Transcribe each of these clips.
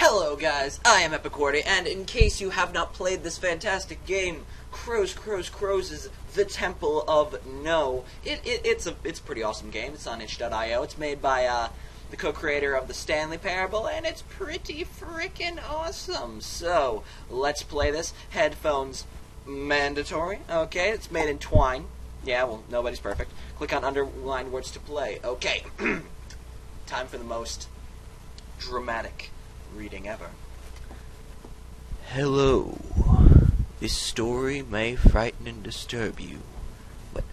Hello guys, I am Epicordy, and in case you have not played this fantastic game, Crows is The Temple of No. It's a pretty awesome game. It's on itch.io. It's made by the co-creator of the Stanley Parable, and it's pretty freaking awesome. So, let's play this. Headphones mandatory. Okay, it's made in Twine. Yeah, well, nobody's perfect. Click on underlined words to play. Okay. Time for the most dramatic reading ever. Hello. This story may frighten and disturb you. But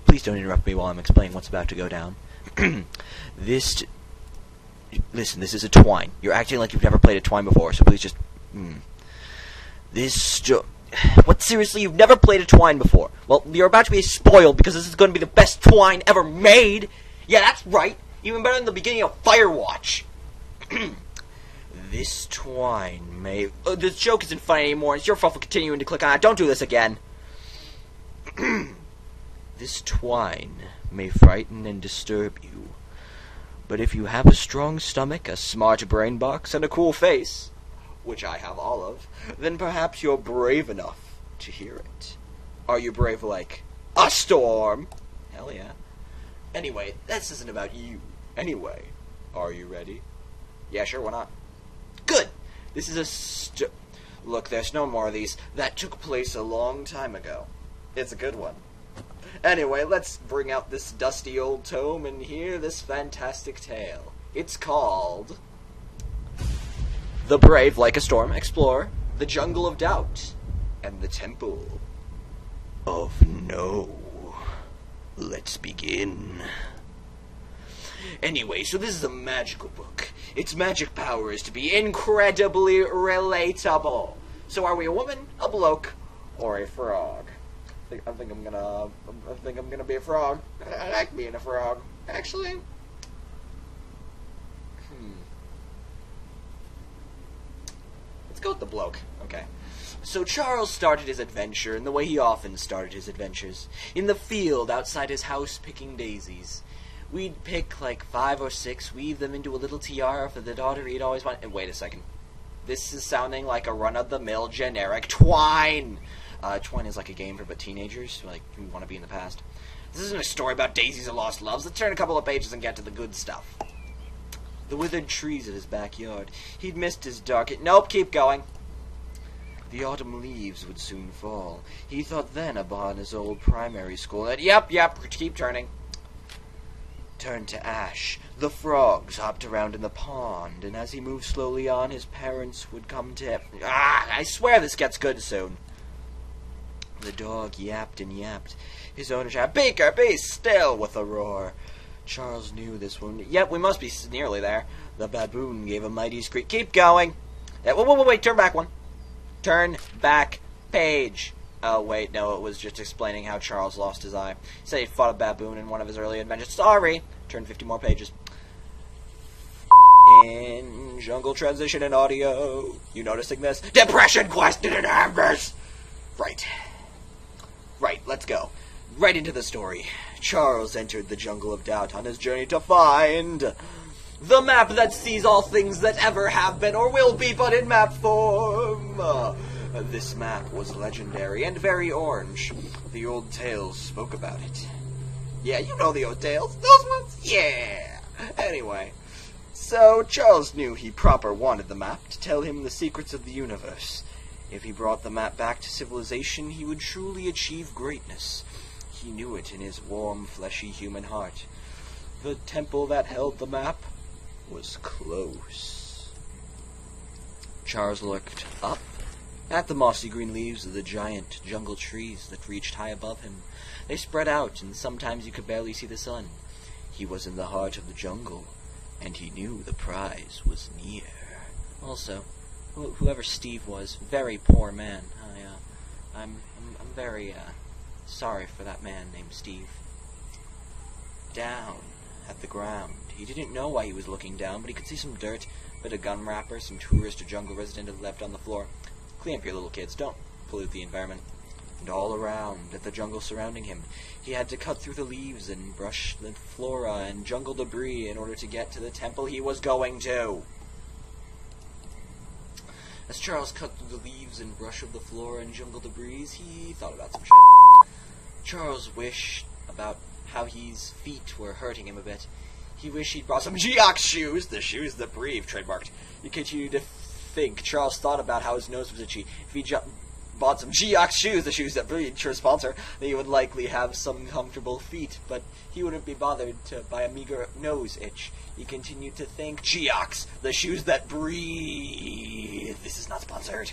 please don't interrupt me while I'm explaining what's about to go down. Listen, this is a Twine. You're acting like you've never played a Twine before, so please just... What, seriously? You've never played a Twine before? Well, you're about to be spoiled because this is going to be the best Twine ever made! Yeah, that's right! Even better than the beginning of Firewatch! This Twine may... this joke isn't funny anymore. It's your fault for continuing to click on it. Don't do this again. This Twine may frighten and disturb you. But if you have a strong stomach, a smart brain box, and a cool face, which I have all of, then perhaps you're brave enough to hear it. Are you brave like a storm? Hell yeah. Anyway, this isn't about you. Anyway, are you ready? Yeah, sure, why not? Good! This is Look, there's no more of these. That took place a long time ago. It's a good one. Anyway, let's bring out this dusty old tome and hear this fantastic tale. It's called... The Brave Like a Storm Explore the Jungle of Doubt and the Temple of No. Let's begin. Anyway, so this is a magical book. Its magic power is to be incredibly relatable. So are we a woman, a bloke, or a frog? I think I'm gonna be a frog. I like being a frog. Actually. Let's go with the bloke. Okay. So Charles started his adventure in the way he often started his adventures. In the field outside his house picking daisies. We'd pick like 5 or 6, weave them into a little tiara for the daughter he'd always wanted. And wait a second. This is sounding like a run-of-the-mill generic Twine. Twine is like a game for teenagers, like who want to be in the past. This isn't a story about daisies and lost loves. Let's turn a couple of pages and get to the good stuff. The withered trees of his backyard. He'd missed his dark... Nope, keep going. The autumn leaves would soon fall. He thought then upon his old primary school. And yep, keep turning. Turned to ash. The frogs hopped around in the pond, and as he moved slowly on, his parents would come to him. I swear this gets good soon. The dog yapped and yapped. His owner shouted, "Beaker, be still!" with a roar. Charles knew this one. Yep, we must be nearly there. The baboon gave a mighty screech. Keep going. Wait, turn back one. Turn back page. Oh, wait, no, it was just explaining how Charles lost his eye. He said he fought a baboon in one of his early adventures. Sorry. Turn 50 more pages. In jungle transition and audio. You noticing this? Depression Quest didn't have this! Right, let's go. Right into the story. Charles entered the jungle of doubt on his journey to find the map that sees all things that ever have been or will be but in map form. This map was legendary and very orange. The old tales spoke about it. Yeah, you know the old tales. Those ones? Yeah. Anyway, so Charles knew he proper wanted the map to tell him the secrets of the universe. If he brought the map back to civilization, he would truly achieve greatness. He knew it in his warm, fleshy human heart. The temple that held the map was close. Charles looked up at the mossy green leaves of the giant jungle trees that reached high above him. They spread out, and sometimes you could barely see the sun. He was in the heart of the jungle, and he knew the prize was near. Also, whoever Steve was, very poor man. I'm very, sorry for that man named Steve. Down at the ground. He didn't know why he was looking down, but he could see some dirt, a bit of gum wrapper, some tourist or jungle resident had left on the floor. Clean up your little kids, don't pollute the environment. And all around, at the jungle surrounding him, he had to cut through the leaves and brush the flora and jungle debris in order to get to the temple he was going to. As Charles cut through the leaves and rustled the floor and jungle the breeze, he thought about some shit. Charles wished about how his feet were hurting him a bit. He wished he'd brought some Geox shoes, the shoes that breathe, trademarked. He continued to think. Charles thought about how his nose was itchy. If he bought some Geox shoes, the shoes that breathe, sure sponsor, then he would likely have some comfortable feet, but he wouldn't be bothered by a meager nose itch. He continued to think, Geox, the shoes that breathe. This is not sponsored.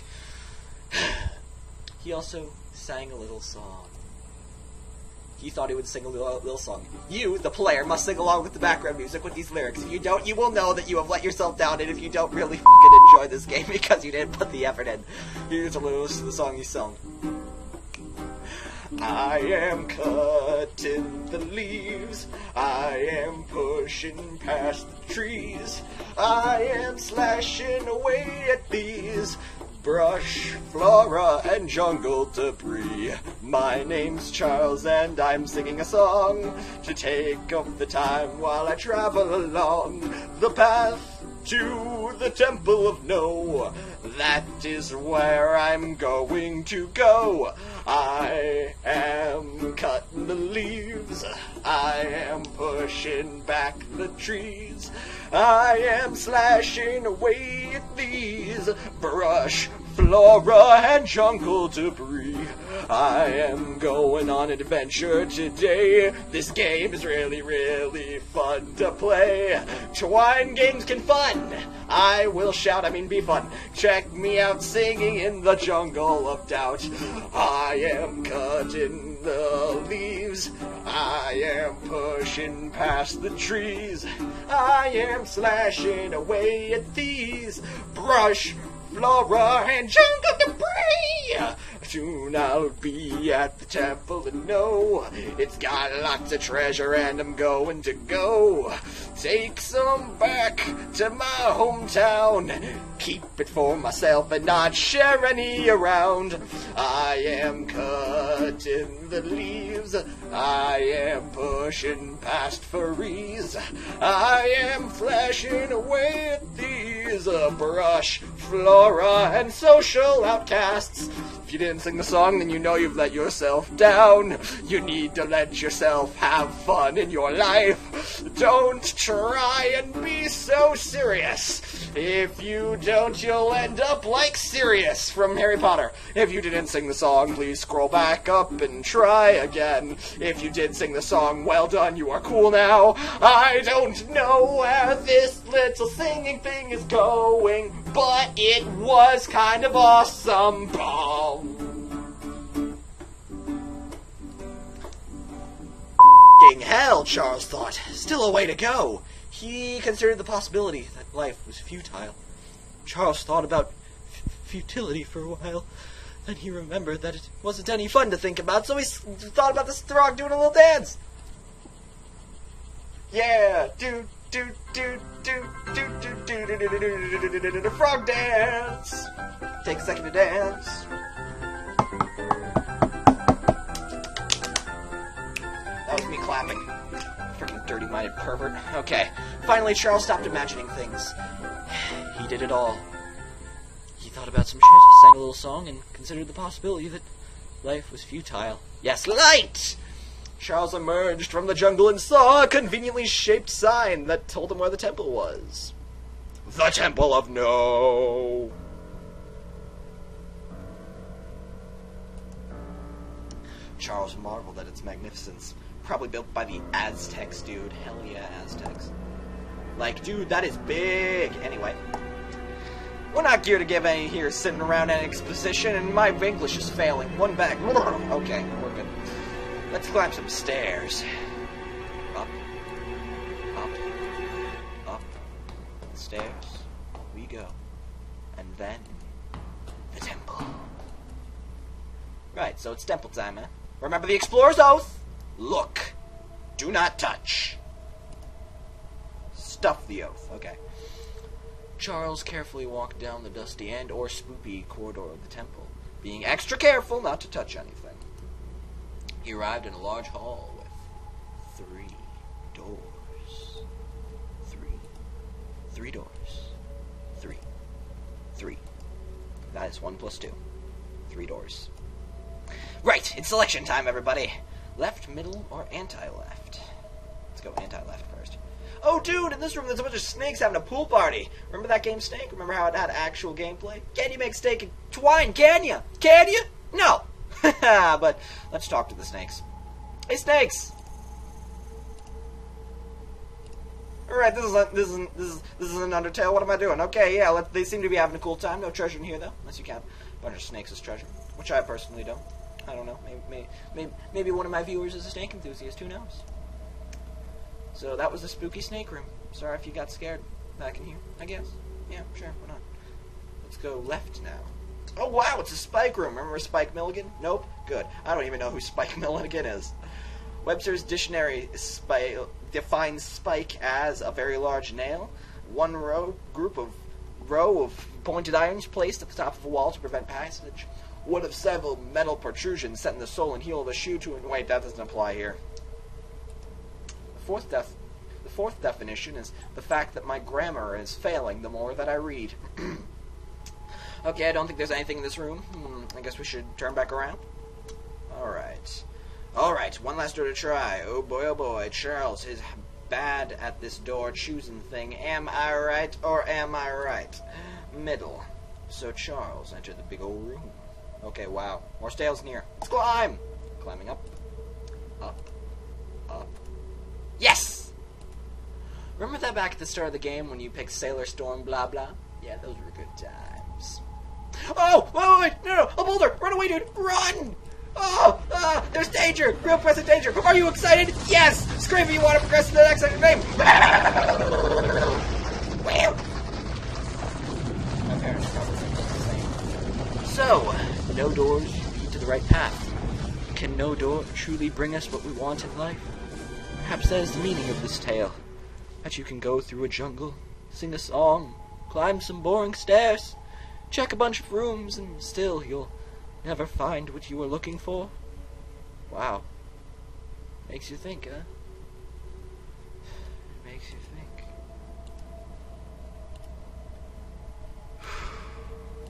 He also sang a little song. He thought he would sing a little song. You, the player, must sing along with the background music with these lyrics. If you don't, you will know that you have let yourself down, and if you don't really enjoy this game because you didn't put the effort in. Here's a little to the song he sung. I am cutting the leaves, I am pushing past the trees, I am slashing away at these brush, flora, and jungle debris. My name's Charles and I'm singing a song to take up the time while I travel along the path to the Temple of No. That is where I'm going to go. I am cutting the leaves, I am pushing back the trees, I am slashing away at these brush, flora, and jungle debris. I am going on an adventure today. This game is really, really fun to play. Twine games can fun. I will shout, be fun. Check me out singing in the jungle of doubt. I am cutting the leaves. I am pushing past the trees. I am slashing away at these brush, flora, and jungle debris. Soon I'll be at the Temple of No. It's got lots of treasure and I'm going to go take some back to my hometown. Keep it for myself and not share any around. I am cutting the leaves. I am pushing past furries. I am flashing away at these brush, flora, and social outcasts. If you didn't sing the song, then you know you've let yourself down. You need to let yourself have fun in your life. Don't try and be so serious. If you don't, you'll end up like Sirius from Harry Potter. If you didn't sing the song, please scroll back up and try again. If you did sing the song, well done, you are cool now. I don't know where this little singing thing is going, but it was kind of awesome. Hell, Charles thought. Still a way to go. He considered the possibility that life was futile. Charles thought about futility for a while. Then he remembered that it wasn't any fun to think about, so he thought about this frog doing a little dance. Yeah, do do do do do do do do do do do do frog dance. Take a second to dance. That was me clapping. Freaking dirty-minded pervert. Okay. Finally, Charles stopped imagining things. He did it all. He thought about some shit, sang a little song, and considered the possibility that life was futile. Yes, light! Charles emerged from the jungle and saw a conveniently shaped sign that told him where the temple was. The Temple of No! Charles marveled at its magnificence. Probably built by the Aztecs, dude. Hell yeah, Aztecs. Like, dude, that is big. Anyway. We're not geared to give any here sitting around an exposition, and my English is failing. One back. Okay, we're good. Let's climb some stairs. Up. Up. Up. Stairs. We go. And then... the temple. Right, so it's temple time, huh? Remember the explorer's oath? Look. Do not touch. Stuff the oath. Okay. Charles carefully walked down the dusty and or spoopy corridor of the temple, being extra careful not to touch anything. He arrived in a large hall with 3 doors. 3 doors. 3. That is 1 plus 2. 3 doors. Right, it's selection time, everybody. Left, middle, or anti-left? Let's go anti-left first. Oh, dude, in this room there's a bunch of snakes having a pool party. Remember that game Snake? Remember how it had actual gameplay? Can you make steak and twine? Can you? Can you? No. But let's talk to the snakes. Hey, snakes. All right, this is an Undertale. What am I doing? Okay, yeah, they seem to be having a cool time. No treasure in here though, unless you count a bunch of snakes as treasure, which I personally don't. I don't know. Maybe one of my viewers is a snake enthusiast. Who knows? So that was the spooky snake room. Sorry if you got scared back in here. I guess. Yeah, sure. Why not? Let's go left now. Oh wow, it's a Spike room. Remember Spike Milligan? Nope. Good. I don't even know who Spike Milligan is. Webster's dictionary defines spike as a very large nail, one row of pointed irons placed at the top of a wall to prevent passage, one of several metal protrusions set in the sole and heel of a shoe to... Wait, that doesn't apply here. The fourth definition is the fact that my grammar is failing the more that I read. Okay, I don't think there's anything in this room. I guess we should turn back around. Alright, one last door to try. Oh boy, Charles is bad at this door choosing thing. Am I right or am I right? Middle. So Charles entered the big old room. Okay, wow. More stairs near. Let's climb! Climbing up. Up. Yes! Remember that back at the start of the game when you picked Sailor Storm, blah blah? Yeah, those were good times. Oh! Wait! No! A boulder! Run away, dude! Run! Oh! There's danger! Real present danger! Are you excited? Yes! Scream if you want to progress to the next game! My parents probably think it's the same. So, no doors lead to the right path. Can no door truly bring us what we want in life? Perhaps that is the meaning of this tale. That you can go through a jungle, sing a song, climb some boring stairs, check a bunch of rooms, and still you'll never find what you were looking for. Wow. Makes you think, huh? Makes you think.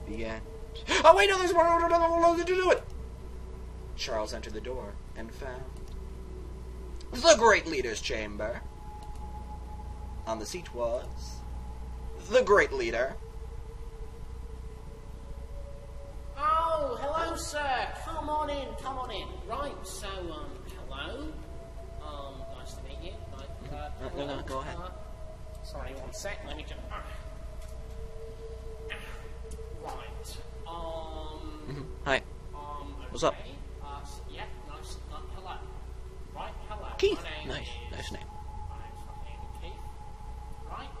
The end. Oh wait, no, there's one. No, do it. Charles entered the door and found the Great Leader's chamber. On the seat was the Great Leader. Oh, hello, sir. Come on in. Right, so, hello. Nice to meet you. No, go ahead. Sorry, one sec. Let me just... Right. Hi. Okay. What's up? Yeah, nice. Hello. Right, hello. Keith. My Nice name. My name's fucking Keith. Right.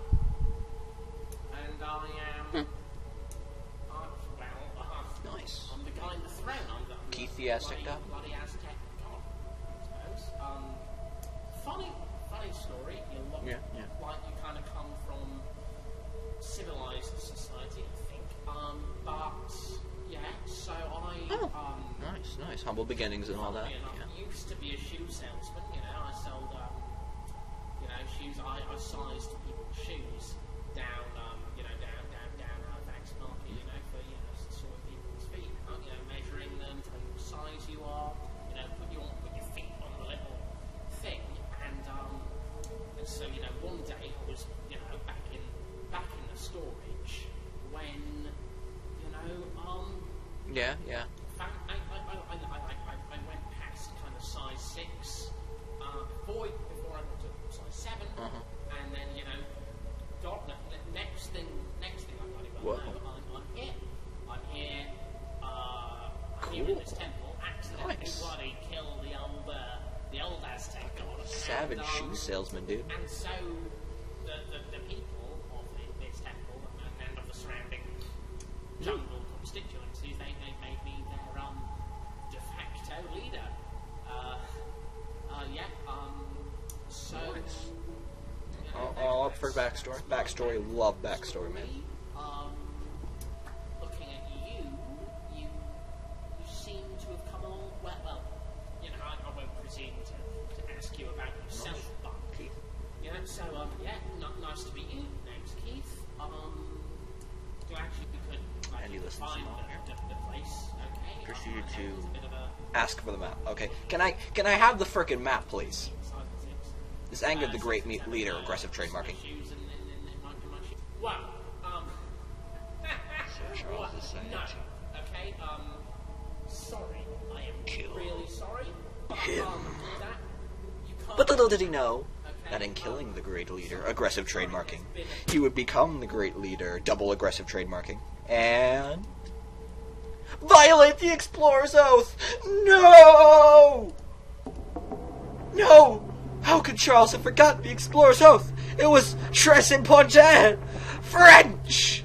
And I am... Nice. I'm the guy in the throne. I'm Keith the Aztec guy? Bloody Aztec god, I suppose. Funny story. Yeah. Like you kind of come from civilized society, I think. But yeah. So I. Nice. Humble beginnings and all that. Yeah. Used to be a shoe salesman. I sold shoes. I sized people's shoes down. Down Halifax Market. For sort of people's feet. Measuring them, telling what size you are. Put your feet on the little thing. And so one day I was back in the storage when Yeah. I went past kind of size 6 before I got to size 7, and then got the next thing I bloody well know. I'm here in this temple. Accidentally bloody killed the old Aztec god. Savage shoe salesman, dude. And so the people of this temple and of the surrounding jungle constituencies, they made me their de facto leader. So All up for backstory. Love backstory, man. Looking at you seem to have come on. Well, I won't presume to ask you about yourself, but Keith. So nice to meet you. Name's Keith. Glad you could. And he listens find along here. the place. Okay. Proceeded I know to there's a bit of a ask for the map. Okay, can I have the frickin' map, please? size of six. This angered the great 6 and 7, leader, aggressive trademarking. Shoes and my shoes. Well, Charles what? is saying No. to Okay. Sorry. I am Kill really sorry. But him. that you can't. But little did he know Okay, that in killing the great leader, aggressive trademarking, he would become the great leader, double aggressive trademarking, and violate the explorer's oath. No! No! How could Charles have forgotten the explorer's oath? It was très important! French!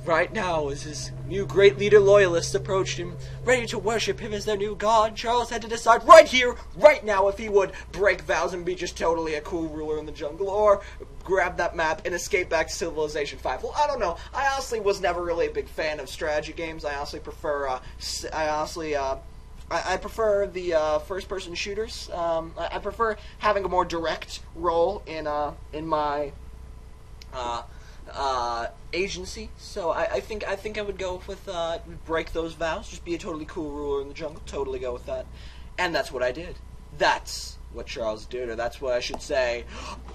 Right now, as his new great leader loyalists approached him, ready to worship him as their new god, Charles had to decide right here, right now, if he would break vows and be just totally a cool ruler in the jungle, or grab that map and escape back to Civilization 5. Well, I don't know. I honestly was never really a big fan of strategy games. I honestly prefer, I prefer the first-person shooters. I prefer having a more direct role in my agency. So I think I would go with break those vows, just be a totally cool ruler in the jungle. Totally go with that, and that's what I did. That's what Charles did, or that's what I should say.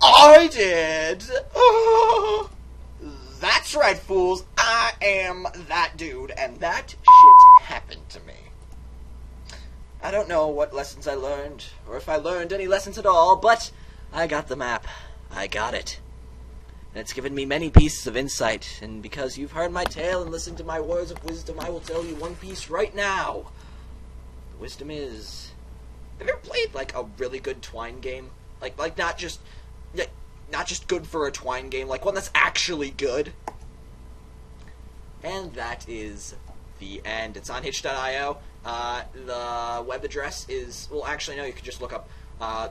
I did. That's right, fools. I am that dude, and that shit happened to me. I don't know what lessons I learned, or if I learned any lessons at all, but I got the map. I got it. And it's given me many pieces of insight, and because you've heard my tale and listened to my words of wisdom, I will tell you one piece right now. The wisdom is... Have you ever played, like, a really good Twine game? Like not just good for a Twine game, like one that's actually good? And that is the end. It's on hitch.io. The web address is... Well, actually, no, you could just look up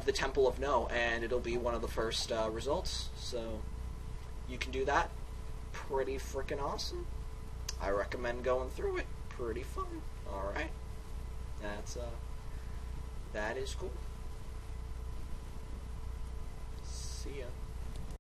the Temple of No, and it'll be one of the first results, so... You can do that. Pretty freaking awesome. I recommend going through it. Pretty fun. Alright. That is cool. See ya.